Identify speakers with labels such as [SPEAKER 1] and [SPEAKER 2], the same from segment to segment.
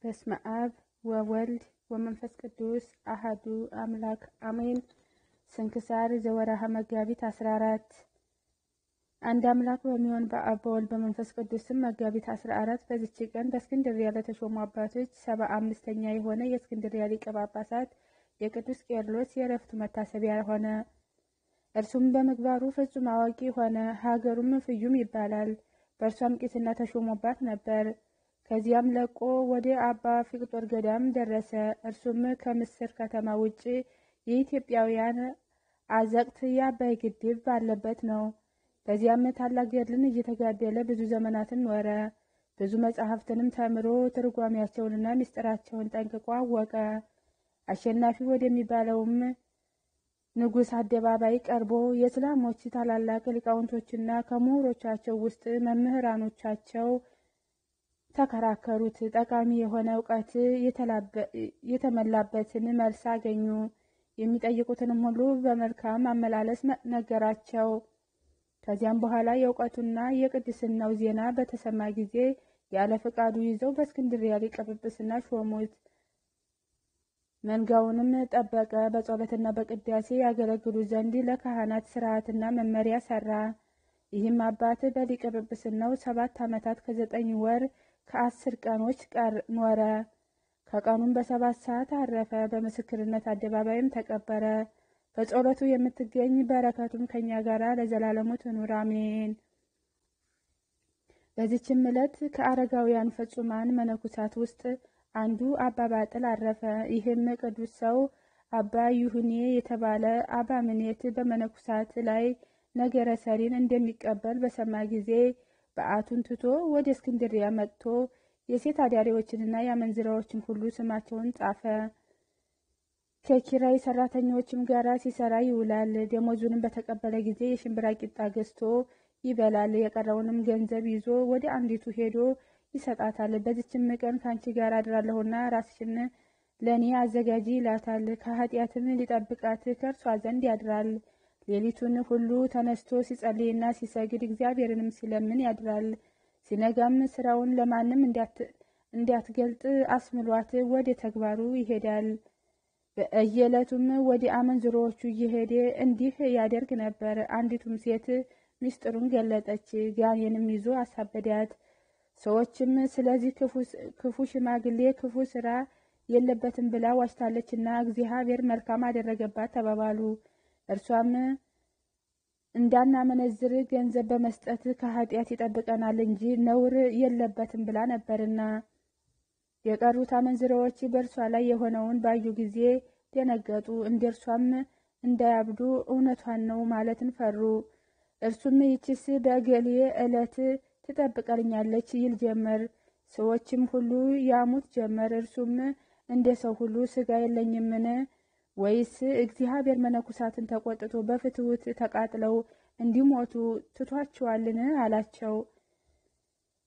[SPEAKER 1] በስመ አብ ወወልድ ወመንፈስ ቅዱስ አሐዱ አምላክ አሜን። ስንክሳር ዘወርኀ መጋቢት 14 አንድ አምላክ በሚሆን በአብ በወልድ በመንፈስ ቅዱስም መጋቢት 14 በዚች ቀን በእስክንድርያ ለተሾሙ አባቶች 75ኛ የሆነ የእስክንድርያ ሊቀ ጳጳሳት የቅዱስ ቄርሎስ የዕረፍቱ መታሰቢያ ሆነ። እርሱም በምግባሩ ፍጹም አዋቂ ሆነ። ሀገሩም ፍዩም ይባላል። በእርሷም ቄስና ተሾሞባት ነበር። ከዚያም ለቆ ወደ አባ ፊቅጦር ገዳም ደረሰ። እርሱም ከምስር ከተማ ውጭ የኢትዮጵያውያን አዘቅት የአባይ ግድብ ባለበት ነው። በዚያም ታላቅ ገድልን እየተጋደለ ብዙ ዘመናትን ኖረ። ብዙ መጻሕፍትንም ተምሮ ትርጓሜያቸውንና ምስጢራቸውን ጠንቅቆ አወቀ። አሸናፊ ወደሚባለውም ንጉሥ አደባባይ ቀርቦ የእስላሞች ታላላቅ ሊቃውንቶችና ከምሁሮቻቸው ውስጥ መምህራኖቻቸው ተከራከሩት። ጠቃሚ የሆነ እውቀት የተመላበትን መልስ አገኙ። የሚጠይቁትንም ሁሉ በመልካም አመላለስ ነገራቸው። ከዚያም በኋላ የእውቀቱና የቅድስናው ዜና በተሰማ ጊዜ ያለ ፈቃዱ ይዘው በእስክንድርያ ሊቀ ጵጵስና ሾሙት። መንጋውንም ጠበቀ። በጸሎትና በቅዳሴ ያገለግሉ ዘንድ ለካህናት ሥርዓትና መመሪያ ሰራ። ይህም አባት በሊቀ ጵጵስናው 7 ዓመታት ከ9 ወር ከ10 ቀኖች ኖረ። ከቀኑም በ7 ሰዓት አረፈ። በምስክርነት አደባባይም ተቀበረ። በጸሎቱ የምትገኝ በረከቱም ከኛ ጋር ለዘላለሙ ትኑር አሜን። በዚችም ዕለት ከአረጋውያን ፍጹማን መነኩሳት ውስጥ አንዱ አባ ባጥል አረፈ። ይህም ቅዱስ ሰው አባ ይሁኔ የተባለ አበምኔት በመነኩሳት ላይ ነገረ ሰሪን እንደሚቀበል በሰማ ጊዜ በዓቱን ትቶ ወደ እስክንድርያ መጥቶ የሴት አዳሪዎችንና የአመንዝራዎችን ሁሉ ስማቸውን ጻፈ። ከኪራይ ሰራተኞችም ጋር ሲሰራ ይውላል። ደሞዙንም በተቀበለ ጊዜ የሽምብራ ቂጣ ገዝቶ ይበላል። የቀረውንም ገንዘብ ይዞ ወደ አንዲቱ ሄዶ ይሰጣታል። በዚችም ቀን ከአንቺ ጋር አድራለሁና ራስሽን ለእኔ አዘጋጂ ይላታል። ከኃጢአትም ሊጠብቃት ከእርሷ ዘንድ ያድራል። ሌሊቱን ሁሉ ተነስቶ ሲጸልይና ሲሰግድ እግዚአብሔርንም ሲለምን ያድራል። ሲነጋም ስራውን ለማንም እንዳትገልጥ አስምሏት ወደ ተግባሩ ይሄዳል። በየዕለቱም ወደ አመንዝሮዎቹ እየሄደ እንዲህ ያደርግ ነበር። አንዲቱም ሴት ምስጢሩን ገለጠች። ጋኔንም ይዞ አሳበዳት። ሰዎችም ስለዚህ ክፉ ሽማግሌ ክፉ ስራ የለበትም ብላ ዋሽታለችና እግዚአብሔር መልካም አደረገባት ተባባሉ። እርሷም እንዳናመነዝር ገንዘብ በመስጠት ከኃጢአት ይጠብቀናል እንጂ ነውር የለበትም ብላ ነበርና። የቀሩት አመንዝራዎች በእርሷ ላይ የሆነውን ባዩ ጊዜ ደነገጡ። እንደ እርሷም እንዳያብዱ እውነቷን ነው ማለትን ፈሩ። እርሱም ይችስ በገሌ ዕለት ትጠብቀልኛለች ይል ጀመር። ሰዎችም ሁሉ ያሙት ጀመር። እርሱም እንደ ሰው ሁሉ ሥጋ የለኝምን? ወይስ እግዚአብሔር መነኩሳትን ተቆጥቶ በፍትውት ተቃጥለው እንዲሞቱ ትቷቸዋልን? አላቸው።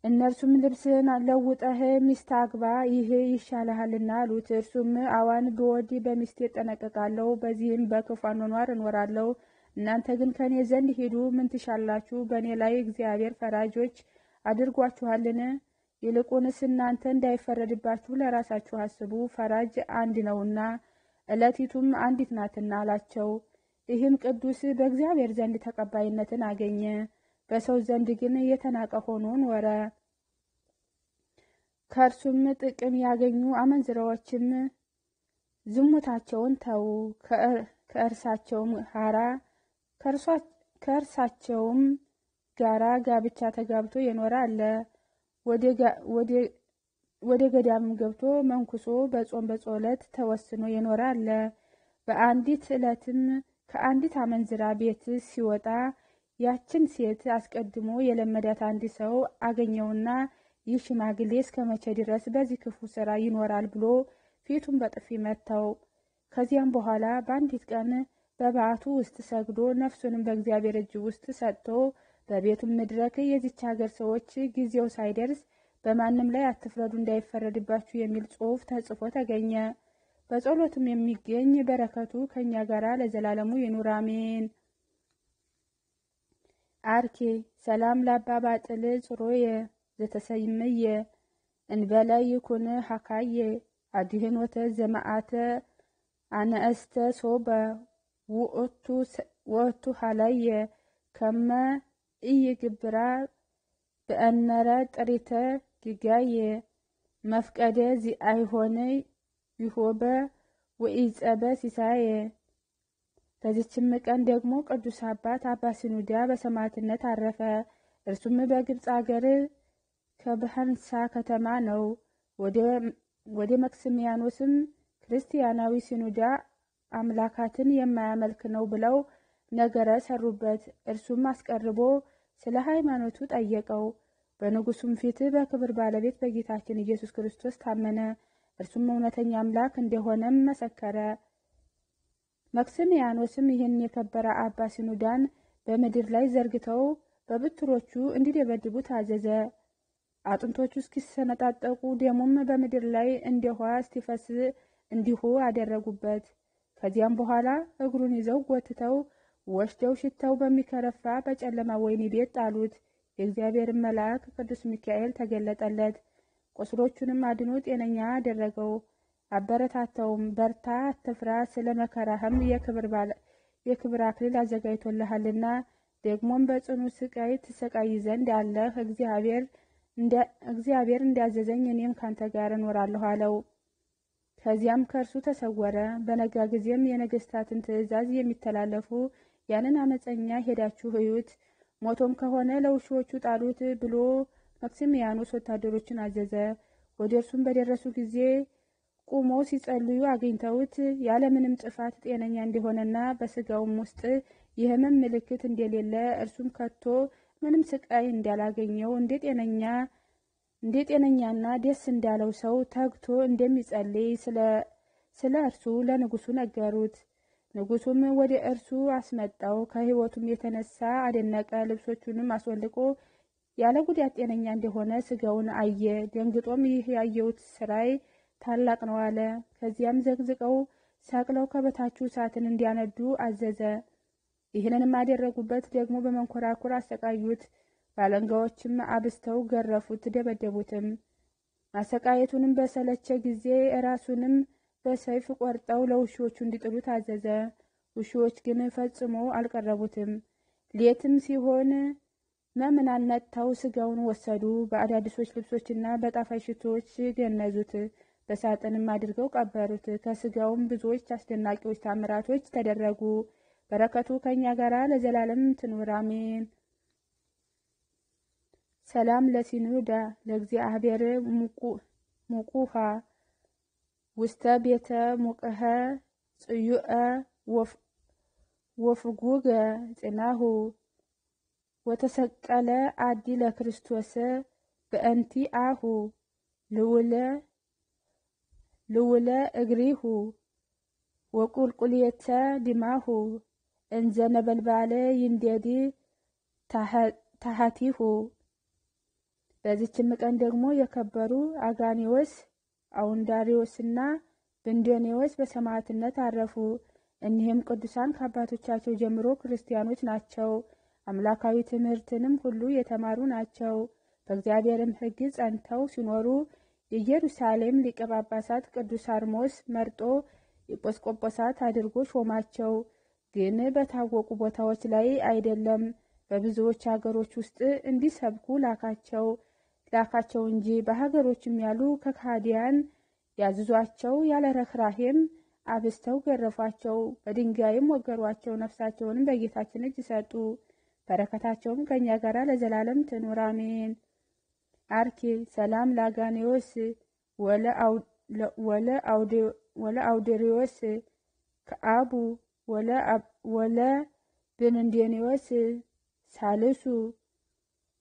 [SPEAKER 1] እነርሱም ልብስህን ለውጠህ ሚስት አግባ፣ ይህ ይሻልሃልና አሉት። እርሱም አዋን ብወድ በሚስት እጠነቀቃለሁ፣ በዚህም በክፉ አኗኗር እኖራለሁ። እናንተ ግን ከኔ ዘንድ ሂዱ፣ ምን ትሻላችሁ? በእኔ ላይ እግዚአብሔር ፈራጆች አድርጓችኋልን? ይልቁንስ እናንተ እንዳይፈረድባችሁ ለራሳችሁ አስቡ፣ ፈራጅ አንድ ነውና ዕለቲቱም አንዲት ናትና አላቸው። ይህም ቅዱስ በእግዚአብሔር ዘንድ ተቀባይነትን አገኘ። በሰው ዘንድ ግን የተናቀ ሆኖ ኖረ። ከእርሱም ጥቅም ያገኙ አመንዝራዎችም ዝሙታቸውን ተዉ። ከእርሳቸውም ጋራ ጋብቻ ተጋብቶ የኖረ አለ። ወደ ገዳምም ገብቶ መንኩሶ በጾም በጸሎት ተወስኖ የኖረ አለ። በአንዲት ዕለትም ከአንዲት አመንዝራ ቤት ሲወጣ ያችን ሴት አስቀድሞ የለመዳት አንድ ሰው አገኘውና ይህ ሽማግሌ እስከ መቼ ድረስ በዚህ ክፉ ስራ ይኖራል ብሎ ፊቱን በጥፊ መታው። ከዚያም በኋላ በአንዲት ቀን በበዓቱ ውስጥ ሰግዶ ነፍሱንም በእግዚአብሔር እጅ ውስጥ ሰጥቶ በቤቱም መድረክ የዚች ሀገር ሰዎች ጊዜው ሳይደርስ በማንም ላይ አትፍረዱ እንዳይፈረድባችሁ የሚል ጽሑፍ ተጽፎ ተገኘ። በጸሎትም የሚገኝ በረከቱ ከኛ ጋር ለዘላለሙ ይኑር አሜን። አርኬ ሰላም ለአባ ባጥል ጽሮየ ዘተሰይምየ እንበለ ይኩን ሐካየ አድህኖተ ዘመአተ አነስተ ሶበ ወእቱ ሀላየ ከመ ኢይግብራ በእነረ ጥሪተ ጊጋየ መፍቀደ ዚአይሆነ ይሆበ ወኢጸበ ሲሳየ። በዚችም ቀን ደግሞ ቅዱስ አባት አባ ሲኑዳ በሰማዕትነት አረፈ። እርሱም በግብፅ አገር ከብሃንሳ ከተማ ነው። ወደ መክስሚያኖስም ክርስቲያናዊ ሲኑዳ አምላካትን የማያመልክ ነው ብለው ነገረ ሰሩበት። እርሱም አስቀርቦ ስለ ሃይማኖቱ ጠየቀው። በንጉሱም ፊት በክብር ባለቤት በጌታችን ኢየሱስ ክርስቶስ ታመነ። እርሱም እውነተኛ አምላክ እንደሆነም መሰከረ። መክስሚያኖስም ይህን የከበረ አባ ሲኑዳን በምድር ላይ ዘርግተው በብትሮቹ እንዲደበድቡ ታዘዘ። አጥንቶቹ እስኪሰነጣጠቁ ደሙም በምድር ላይ እንደ ውሃ እስቲፈስ እንዲሁ አደረጉበት። ከዚያም በኋላ እግሩን ይዘው ጎትተው ወስደው ሽታው በሚከረፋ በጨለማ ወህኒ ቤት ጣሉት። የእግዚአብሔር መልአክ ቅዱስ ሚካኤል ተገለጠለት። ቁስሎቹንም አድኖ ጤነኛ አደረገው። አበረታታውም። በርታ፣ አትፍራ፣ ስለ መከራህም የክብር አክሊል አዘጋጅቶልሃልና ደግሞም በጽኑ ስቃይ ትሰቃይ ዘንድ አለህ። እግዚአብሔር እንዳዘዘኝ እኔም ካንተ ጋር እኖራለሁ አለው። ከዚያም ከእርሱ ተሰወረ። በነጋ ጊዜም የነገስታትን ትእዛዝ የሚተላለፉ ያንን አመፀኛ ሄዳችሁ እዩት፣ ሞቶም ከሆነ ለውሾቹ ጣሉት ብሎ መክስሚያኖስ ወታደሮችን አዘዘ። ወደ እርሱም በደረሱ ጊዜ ቁሞ ሲጸልዩ አግኝተውት ያለምንም ጥፋት ጤነኛ እንደሆነና በስጋውም ውስጥ የህመም ምልክት እንደሌለ እርሱም ከቶ ምንም ስቃይ እንዳላገኘው እንደ ጤነኛና ደስ እንዳለው ሰው ተግቶ እንደሚጸልይ ስለ እርሱ ለንጉሱ ነገሩት። ንጉሱም ወደ እርሱ አስመጣው። ከህይወቱም የተነሳ አደነቀ። ልብሶቹንም አስወልቆ ያለ ጉዳት ጤነኛ እንደሆነ ስጋውን አየ። ደንግጦም ይህ ያየሁት ስራይ ታላቅ ነው አለ። ከዚያም ዘግዝቀው ሰቅለው ከበታቹ እሳትን እንዲያነዱ አዘዘ። ይህንንም አደረጉበት። ደግሞ በመንኮራኩር አሰቃዩት። ባለንጋዎችም አብስተው ገረፉት፣ ደበደቡትም። ማሰቃየቱንም በሰለቸ ጊዜ ራሱንም በሰይፍ ቆርጠው ለውሾቹ እንዲጥሉት አዘዘ። ውሾች ግን ፈጽሞ አልቀረቡትም። ሌትም ሲሆን መምናን መጥተው ስጋውን ወሰዱ። በአዳዲሶች ልብሶችና በጣፋጭ ሽቶዎች ገነዙት። በሳጥንም አድርገው ቀበሩት። ከስጋውም ብዙዎች አስደናቂዎች ታምራቶች ተደረጉ። በረከቱ ከእኛ ጋር ለዘላለም ትኑር አሜን። ሰላም ለሲኑዳ ለእግዚአብሔር ሙቁሃ ውስተ ቤተ ሙቅኸ ጽዩአ ወፍጉገ ጽናሁ ወተሰቀለ አዲ ለክርስቶስ በእንቲ አሁ ልውለ እግሪሁ ወቁልቁልየተ ድማሁ እንዘ ነበልባለ ይንዴዲ ታሃቲሁ። በዚችም ቀን ደግሞ የከበሩ አጋኒዎስ፣ አውንዳሪዎስና ብንዶኔዎስ በሰማዕትነት አረፉ። እኒህም ቅዱሳን ከአባቶቻቸው ጀምሮ ክርስቲያኖች ናቸው። አምላካዊ ትምህርትንም ሁሉ የተማሩ ናቸው። በእግዚአብሔርም ሕግ ጸንተው ሲኖሩ የኢየሩሳሌም ሊቀ ጳጳሳት ቅዱስ አርሞስ መርጦ ኤጲስቆጶሳት አድርጎ ሾማቸው። ግን በታወቁ ቦታዎች ላይ አይደለም፣ በብዙዎች ሀገሮች ውስጥ እንዲሰብኩ ላካቸው እንጂ። በሀገሮችም ያሉ ከካዲያን ያዝዟቸው፣ ያለ ረክራሄም አብስተው ገረፏቸው፣ በድንጋይም ወገሯቸው። ነፍሳቸውንም በጌታችን እጅ ሰጡ። በረከታቸውም ከእኛ ጋር ለዘላለም ትኑር አሜን። አርኪ ሰላም ላጋኔዎስ ወለ አውደሪዎስ ከአቡ ወለ ብንንዴኔዎስ ሳልሱ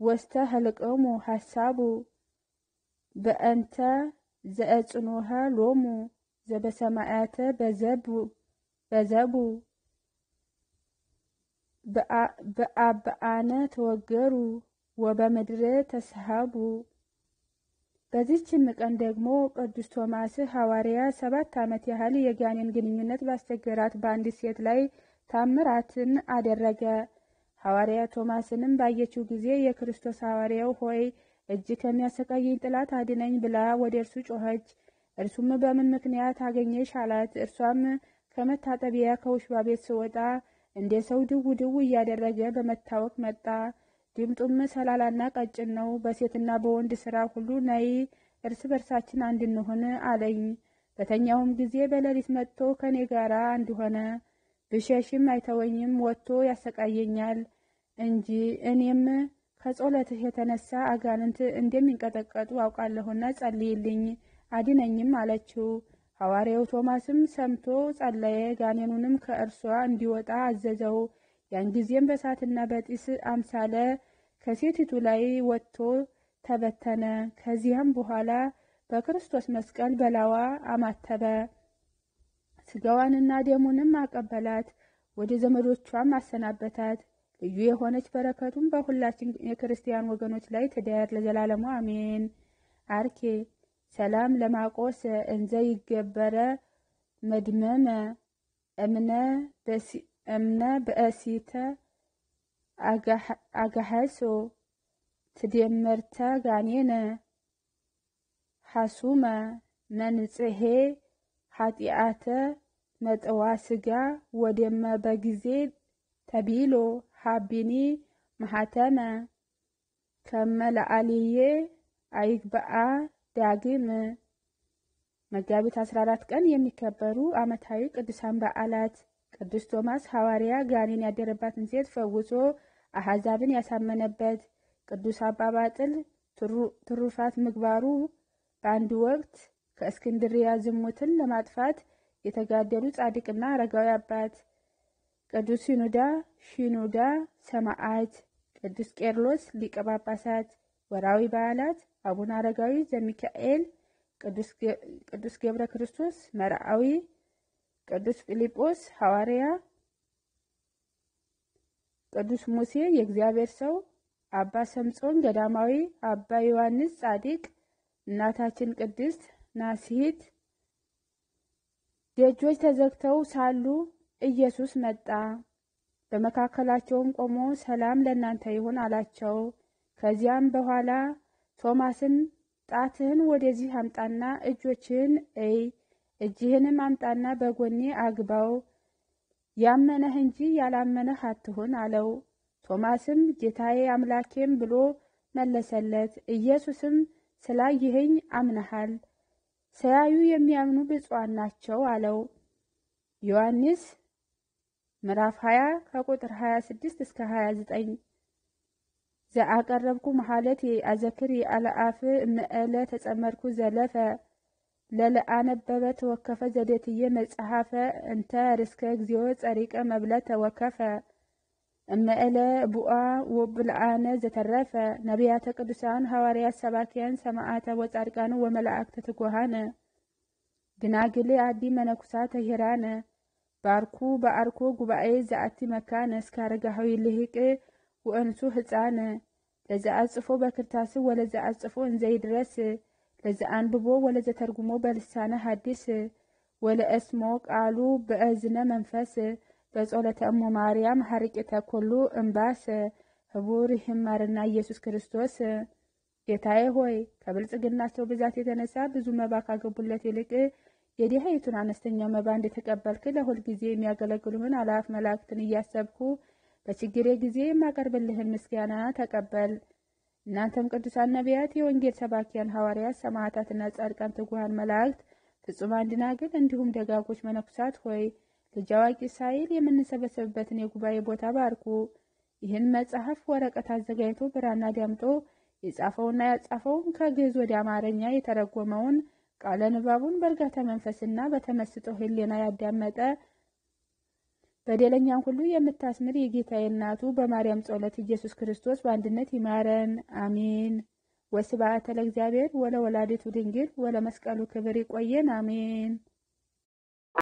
[SPEAKER 1] ወስተ ህልቀሙ ሀሳቡ በእንተ ዘእጽኖሃ ሎሙ ዘበሰማያተ በዘቡ በአብአነ ተወገሩ ወበምድረ ተስሃቡ። በዚህችም ቀን ደግሞ ቅዱስ ቶማስ ሐዋርያ 7 ዓመት ያህል የጋኔን ግንኙነት ባስቸገራት በአንዲት ሴት ላይ ታምራትን አደረገ። ሐዋርያ ቶማስንም ባየችው ጊዜ የክርስቶስ ሐዋርያው ሆይ እጅ ከሚያሰቃየኝ ጥላት አድነኝ ብላ ወደ እርሱ ጮኸች። እርሱም በምን ምክንያት አገኘሽ አላት። እርሷም ከመታጠቢያ ከውሽባ ቤት ስወጣ እንደ ሰው ድው ድው እያደረገ በመታወክ መጣ። ድምጡም ሰላላና ቀጭን ነው። በሴትና በወንድ ሥራ ሁሉ ነይ እርስ በርሳችን አንድ እንሆን አለኝ። በተኛውም ጊዜ በሌሊት መጥቶ ከኔ ጋር አንድ ሆነ። ብሸሽም አይተወኝም፣ ወጥቶ ያሰቃየኛል እንጂ። እኔም ከጸሎትህ የተነሳ አጋንንት እንደሚንቀጠቀጡ አውቃለሁና ጸልይልኝ አድነኝም አለችው። ሐዋርያው ቶማስም ሰምቶ ጸለየ፣ ጋኔኑንም ከእርሷ እንዲወጣ አዘዘው። ያን ጊዜም በእሳትና በጢስ አምሳለ ከሴቲቱ ላይ ወጥቶ ተበተነ። ከዚያም በኋላ በክርስቶስ መስቀል በላዋ አማተበ። ስጋዋንና ደሙንም አቀበላት፣ ወደ ዘመዶቿም አሰናበታት። ልዩ የሆነች በረከቱም በሁላችን የክርስቲያን ወገኖች ላይ ትደር ለዘላለሙ አሜን። አርኬ ሰላም ለማቆስ እንዘ ይገበረ መድመመ እምነ በእሲተ አጋሐሶ ትደመርተ ጋኔነ ሐሱመ መንጽሄ ኃጢአተ መጠዋ ስጋ ወደመ በጊዜ ተቢሎ ሀቢኒ ማህተመ ከመላአልዬ አይግበአ ዳግም። መጋቢት 14 ቀን የሚከበሩ ዓመታዊ ቅዱሳን በዓላት። ቅዱስ ቶማስ ሐዋርያ ጋኔን ያደረባትን ሴት ፈውሶ አሕዛብን ያሳመነበት። ቅዱስ አባ ባጥል ትሩፋት ምግባሩ በአንድ ወቅት ከእስክንድርያ ዝሙትን ለማጥፋት የተጋደሉ ጻድቅና አረጋዊ አባት። ቅዱስ ሽኑዳ ሰማዕት። ቅዱስ ቄርሎስ ሊቀ ጳጳሳት። ወርኃዊ በዓላት አቡነ አረጋዊ ዘሚካኤል፣ ቅዱስ ገብረ ክርስቶስ መርዓዊ፣ ቅዱስ ፊልጶስ ሐዋርያ፣ ቅዱስ ሙሴ የእግዚአብሔር ሰው፣ አባ ሰምጾን ገዳማዊ፣ አባ ዮሐንስ ጻድቅ፣ እናታችን ቅድስት ናስሂት። ደጆች ተዘግተው ሳሉ ኢየሱስ መጣ፣ በመካከላቸውም ቆሞ ሰላም ለእናንተ ይሁን አላቸው። ከዚያም በኋላ ቶማስን ጣትህን ወደዚህ አምጣና እጆችህን እይ፣ እጅህንም አምጣና በጎኔ አግባው፣ ያመነህ እንጂ ያላመነህ አትሁን አለው። ቶማስም ጌታዬ አምላኬም ብሎ መለሰለት። ኢየሱስም ስላየኸኝ አምነሃል፣ ሳያዩ የሚያምኑ ብፁዓን ናቸው አለው። ዮሐንስ ምዕራፍ 20 ከቁጥር 26 እስከ 29። ዘአቀረብኩ መሐለት አዘክር አለአፍ እምእለ ተጸመርኩ ዘለፈ ለለአነበበ ተወከፈ ዘዴትየ መጽሐፈ እንተ ርስከ እግዚኦ ጸሪቀ መብለ ተወከፈ እምእለ ቡአ ወብልአነ ዘተረፈ ነቢያተ ቅዱሳን ሐዋርያት ሰባኪያን ሰማዕተ ወጻድቃን ወመላእክተ ትጉሃነ ድናግል አዲ መነኩሳተ ሂራነ ባርኩ በአርኮ ጉባኤ ዘአቲ መካነ እስከ አረጋዊ ልሂቅ ወእንሱ ህፃነ ለዘአጽፎ በክርታስ ወለዘአጽፎ እንዘይድረስ ለዘአንብቦ ወለዘተርጉሞ በልሳነ ሐዲስ ወለእስሞ ቃሉ በእዝነ መንፈስ በጸሎተ እሙ ማርያም ሐርቂተ ኩሉ እምባስ ህቡር ይማርና ኢየሱስ ክርስቶስ። ጌታዬ ሆይ ከብልጽግናቸው ብዛት የተነሳ ብዙ መባ ካገቡለት ይልቅ የድሃይቱን አነስተኛ መባ እንደተቀበልክ ለሁል ጊዜ የሚያገለግሉህን አላፍ መላእክትን እያሰብኩ በችግሬ ጊዜ የማቀርብልህን ምስጋና ተቀበል። እናንተም ቅዱሳን ነቢያት፣ የወንጌል ሰባኪያን ሐዋርያት፣ ሰማዕታትና ጻድቃን፣ ትጉሃን መላእክት፣ ፍጹማን ደናግል እንዲሁም ደጋጎች መነኩሳት ሆይ ልጅ አዋቂ ሳይል የምንሰበሰብበትን የጉባኤ ቦታ ባርኩ። ይህን መጽሐፍ ወረቀት አዘጋጅቶ ብራና ዳምጦ የጻፈውና ያጻፈውን ከግዕዝ ወደ አማርኛ የተረጎመውን ቃለ ንባቡን በእርጋታ መንፈስና በተመስጦ ሕሊና ያዳመጠ በደለኛን ሁሉ የምታስምር የጌታዬ እናቱ በማርያም ጸሎት ኢየሱስ ክርስቶስ በአንድነት ይማረን፣ አሜን። ወስብሐት ለእግዚአብሔር ወለወላዲቱ ድንግል ወለመስቀሉ ክብር። ይቆየን፣ አሜን።